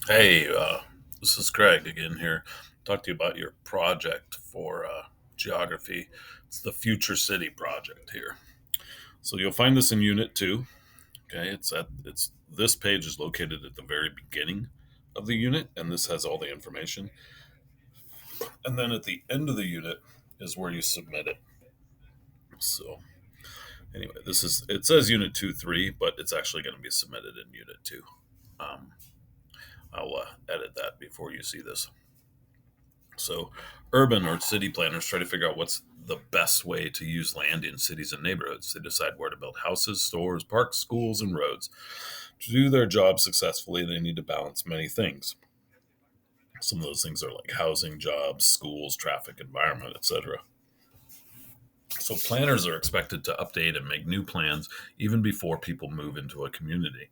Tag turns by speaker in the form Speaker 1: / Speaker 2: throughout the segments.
Speaker 1: Hey, this is Greg again here. Talk to you about your project for geography. It's the Future City project here. So you'll find this in Unit Two. Okay, it's this page is located at the very beginning of the unit, and this has all the information. And then at the end of the unit is where you submit it. So anyway, this is it says Unit 2 3, but it's actually going to be submitted in Unit Two. Um, I'll edit that before you see this. So, urban or city planners try to figure out what's the best way to use land in cities and neighborhoods. They decide where to build houses, stores, parks, schools, and roads. To do their job successfully, they need to balance many things. Some of those things are like housing, jobs, schools, traffic, environment, etc. So, planners are expected to update and make new plans even before people move into a community.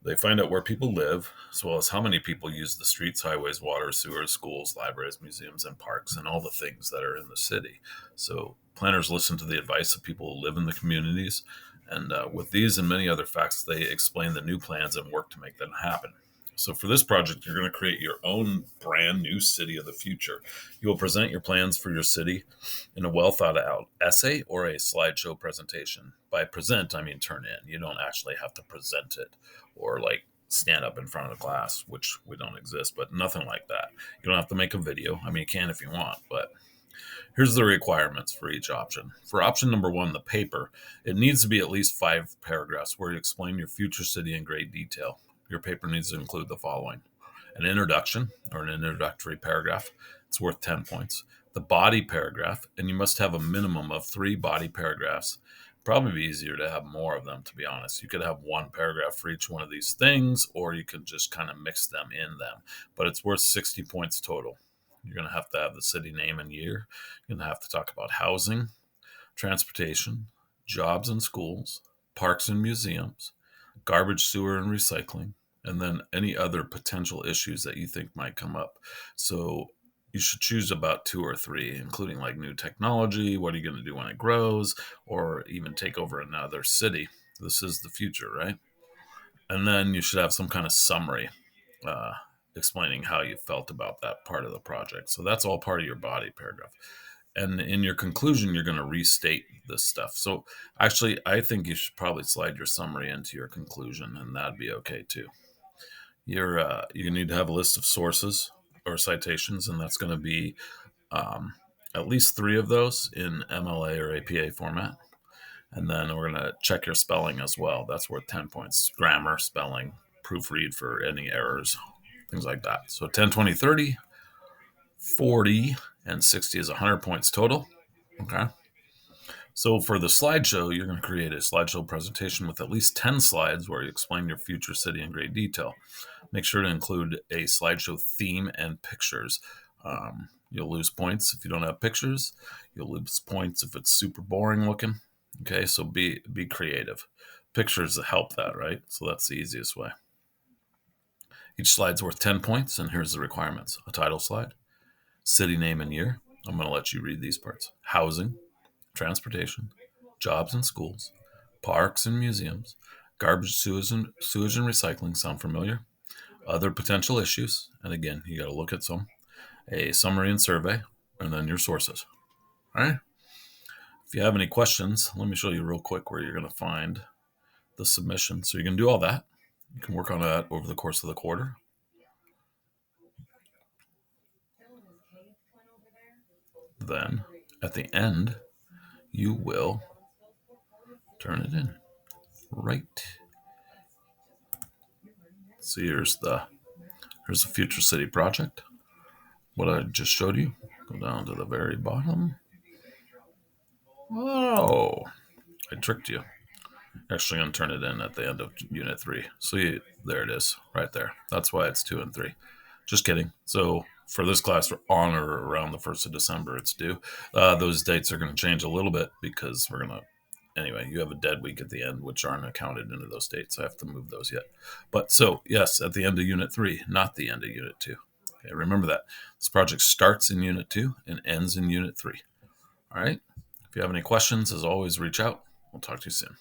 Speaker 1: They find out where people live, as well as how many people use the streets, highways, water, sewers, schools, libraries, museums, and parks, and all the things that are in the city. So planners listen to the advice of people who live in the communities. And with these and many other facts, they explain the new plans and work to make them happen. So for this project, you're going to create your own brand new city of the future. You will present your plans for your city in a well thought out essay or a slideshow presentation. By present, I mean turn in. You don't actually have to present it or like stand up in front of the class, which we don't exist, but nothing like that. You don't have to make a video. I mean, you can if you want, but here's the requirements for each option. For option number one, the paper, it needs to be at least 5 paragraphs where you explain your future city in great detail. Your paper needs to include the following: an introduction or an introductory paragraph. It's worth 10 points. The body paragraph, and you must have a minimum of 3 body paragraphs. Probably be easier to have more of them, to be honest. You could have 1 paragraph for each one of these things, or you could just kind of mix them in them. But it's worth 60 points total. You're going to have the city name and year. You're going to have to talk about housing, transportation, jobs and schools, parks and museums, garbage, sewer, and recycling, and then any other potential issues that you think might come up. So you should choose about 2 or 3, including like new technology, what are you going to do when it grows, or even take over another city. This is the future, right? And then you should have some kind of summary uh, explaining how you felt about that part of the project. So that's all part of your body paragraph. And in your conclusion, you're going to restate this stuff. So actually, I think you should probably slide your summary into your conclusion, and that'd be okay too. You need to have a list of sources or citations, and that's going to be um, at least 3 of those in MLA or APA format. And then we're going to check your spelling as well. That's worth 10 points. Grammar, spelling, proofread for any errors, things like that. So 10, 20, 30, 40, and 60 is 100 points total. Okay. So for the slideshow, you're going to create a slideshow presentation with at least 10 slides where you explain your future city in great detail. Make sure to include a slideshow theme and pictures. You'll lose points if you don't have pictures. You'll lose points if it's super boring looking. Okay, so be creative. Pictures help that, right? So that's the easiest way. Each slide's worth 10 points, and here's the requirements: a title slide, city name and year. I'm going to let you read these parts: housing, transportation, jobs and schools, parks and museums, garbage, sewage and recycling. Sound familiar? Other potential issues, and again, you got to look at some. A summary and survey, and then your sources. All right. If you have any questions, let me show you real quick where you're going to find the submission. So you can do all that. You can work on that over the course of the quarter. Then at the end, you will turn it in. Right. So here's the Future City project. What I just showed you. Go down to the very bottom. Oh, I tricked you. Actually, going to turn it in at the end of Unit 3. So there it is, right there. That's why it's 2 and 3. Just kidding. So for this class, on or around the 1st of December, it's due. Those dates are going to change a little bit because we're going to, anyway, you have a dead week at the end, which aren't accounted into those dates. I have to move those yet. But so, yes, at the end of Unit 3, not the end of Unit 2. Okay, remember that. This project starts in Unit 2 and ends in Unit 3. All right? If you have any questions, as always, reach out. We'll talk to you soon.